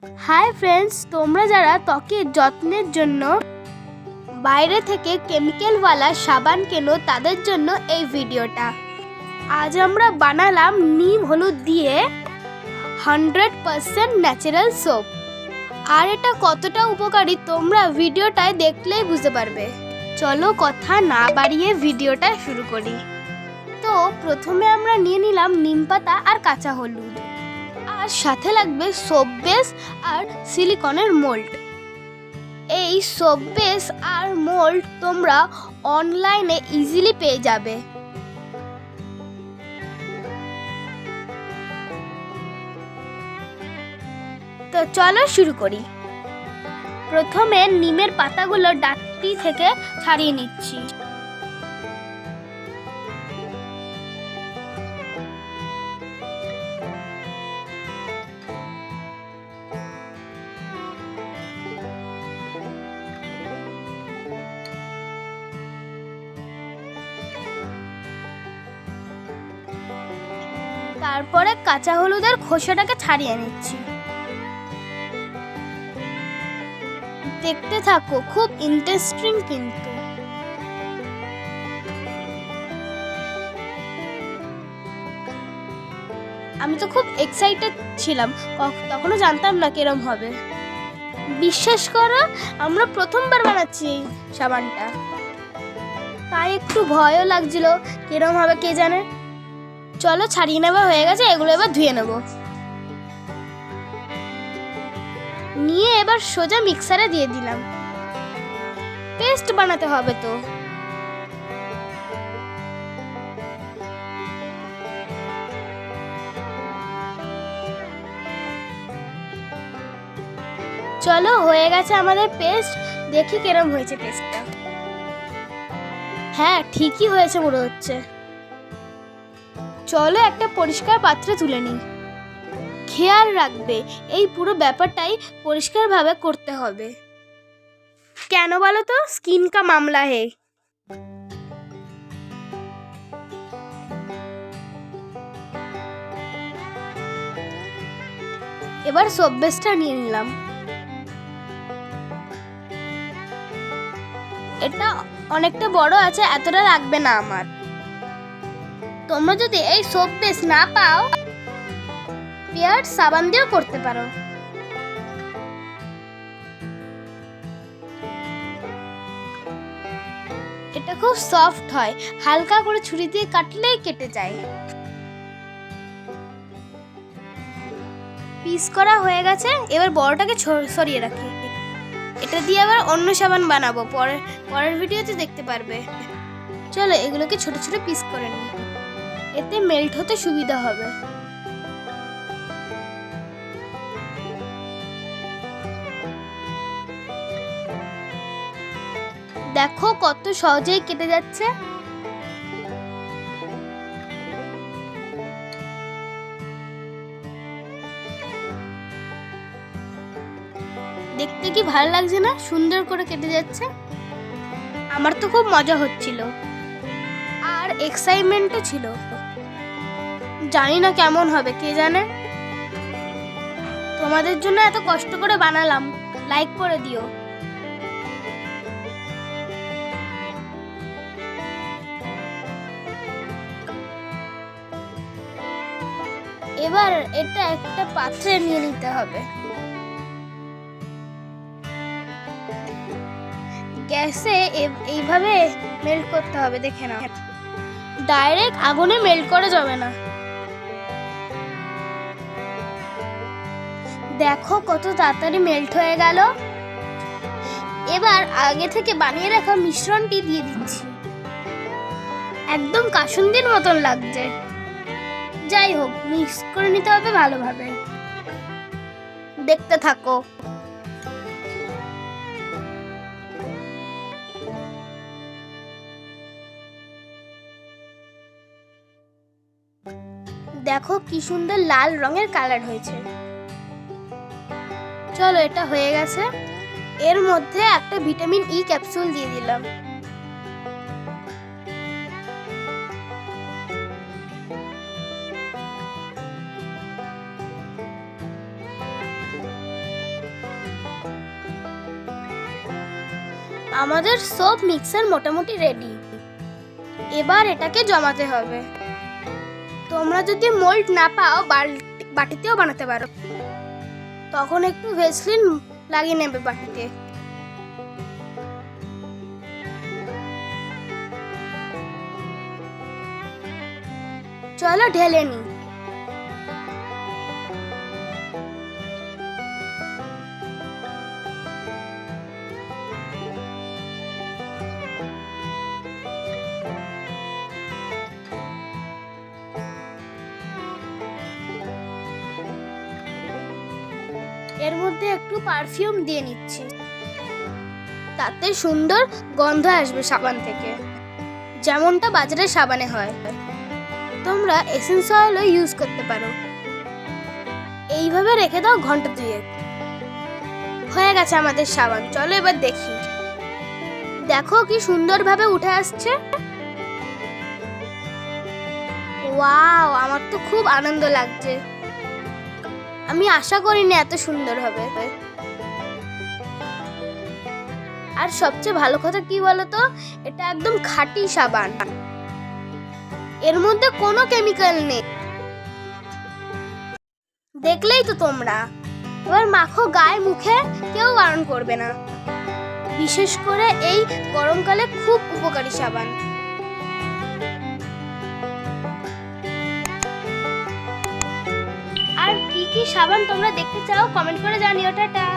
Hi friends, তোমরা যারা ত্বকের যত্নের জন্য বাইরে থেকে কেমিক্যালওয়ালা সাবান কেনো তাদের জন্য এই ভিডিওটা। আজ আমরা বানালাম নিম হলুদ দিয়ে 100% ন্যাচারাল সোপ। আর এটা কতটা উপকারী তোমরা ভিডিওটায় দেখলেই বুঝতে পারবে। চলো কথা না বাড়িয়ে ভিডিওটা শুরু করি। তো প্রথমে আমরা নিয়ে নিলাম নিম পাতা আর কাঁচা হলুদ, আর সাথে লাগবে সোপ বেস আর সিলিকনের মোল্ড। এই সোপ বেস আর মোল্ড তোমরা অনলাইনে ইজিলি পেয়ে যাবে। তো চলো শুরু করি। প্রথমে নিমের পাতাগুলো ডাঁটি থেকে ছাড়িয়ে নিচ্ছি। তারপরে কাঁচা হলুদের খোসাটাকে ছাড়িয়ে নিচ্ছি। দেখতে থাকো, খুব ইন্টারেস্টিং কিন্তু। আমি তো খুব এক্সাইটেড ছিলাম, তখনও জানতাম না কিরম হবে। বিশ্বাস করো, আমরা প্রথমবার বানাচ্ছি এই সাবানটা, তাই একটু ভয়ও লাগছিল কিরম হবে কে জানে। চলো ছাড়িয়ে নেওয়া হয়ে গেছে, এগুলো এবার ধুয়ে নেব। নিয়ে এবার সোজা মিক্সারে দিয়ে দিলাম। পেস্ট বানাতে হবে তো। চলো হয়ে গেছে আমাদের পেস্ট, দেখি কিরম হয়েছে পেস্টটা। হ্যাঁ, ঠিকই হয়েছে মনে হচ্ছে। চলো একটা পরিষ্কার পাত্রে তুলে নিই। খেয়াল রাখবে এই পুরো ব্যাপারটাই পরিষ্কারভাবে করতে হবে। কেন বলো তো? স্কিন কা মামলা হে। এবার সোপ বেসটা নিয়ে নিলাম। এটা অনেকটা বড় আছে, এতটা লাগবে না আমার। তোমরা যদি এই সোপ বেস না পাও, পিয়ার সাবান দিয়েও করতে পারো। এটা খুব সফট হয়, হালকা করে ছুরি দিয়ে কাটলেই কেটে যায়। পিস করা হয়ে গেছে, এবার বড়টাকে সরিয়ে রাখি। এটা দিয়ে আবার অন্য সাবান বানাবো, পরের ভিডিওতে দেখতে পারবে। চলো এগুলোকে ছোট ছোট পিস করে নিই, এতে মেল্ট হতে সুবিধা হবে। দেখো কত সহজেই কেটে যাচ্ছে। দেখতে কি ভালো লাগছে না? সুন্দর করে কেটে যাচ্ছে। আমার তো খুব মজা হচ্ছিল আর এক্সাইটমেন্টও ছিল। জানি না কেমন হবে, কে জানে। তোমাদের জন্য এত কষ্ট করে বানালাম, লাইক করে দিও। এবার এটা একটা পাত্রে নিয়ে নিতে হবে। গ্যাসে এইভাবে মেল্ট করতে হবে, দেখে নাও। ডাইরেক্ট আগুনে মেল্ট করা যাবে না। দেখো কত তাড়াতাড়ি মেল্ট হয়ে গেল। এবার আগে থেকে বানিয়ে রাখা মিশ্রণটি দিয়ে দিচ্ছি। একদম কাসুন্দির মতন লাগছে। যাই হোক, মিক্স করে নিতে হবে ভালোভাবে। দেখতে থাকো। দেখো কি সুন্দর লাল রঙের কালার হয়েছে। চলো এটা হয়ে গেছে। এর মধ্যে একটা ভিটামিন ই ক্যাপসুল দিয়ে দিলাম। আমাদের সব মিক্সার মোটামুটি রেডি। এবার এটাকে জমাতে হবে। তোমরা যদি মোল্ড না পাও বাটিতেও বানাতে পারো। তখন একটু ভেসলিন লাগিয়ে নেবে বাটিতে। চলো ঢেলে নি। এর মধ্যে একটু পারফিউম দিয়ে নিচ্ছি, তাতে সুন্দর গন্ধ আসবে সাবান থেকে, যেমনটা বাজারের সাবানে হয়। তোমরা এসেন্স অয়েলও ইউজ করতে পারো। এইভাবে রেখে দাও ঘন্টা দুয়েক। হয়ে গেছে আমাদের সাবান। চলো এবার দেখি। দেখো কি সুন্দরভাবে উঠে আসছে। ওয়াও, আমার তো খুব আনন্দ লাগছে। আমি আশা করিনি এত সুন্দর হবে। আর সবচেয়ে ভালো কথা কি বলতো, এটা একদম খাঁটি সাবান। এর মধ্যে কোনো কেমিক্যাল নেই। দেখলেই তো তোমরা। এবার মাখো গায়ে মুখে, কেউ বারণ করবে না। বিশেষ করে এই গরমকালে খুব উপকারী সাবান। আর কি কি সাবান তোমরা দেখতে চাও কমেন্ট করে জানিও। টাটা।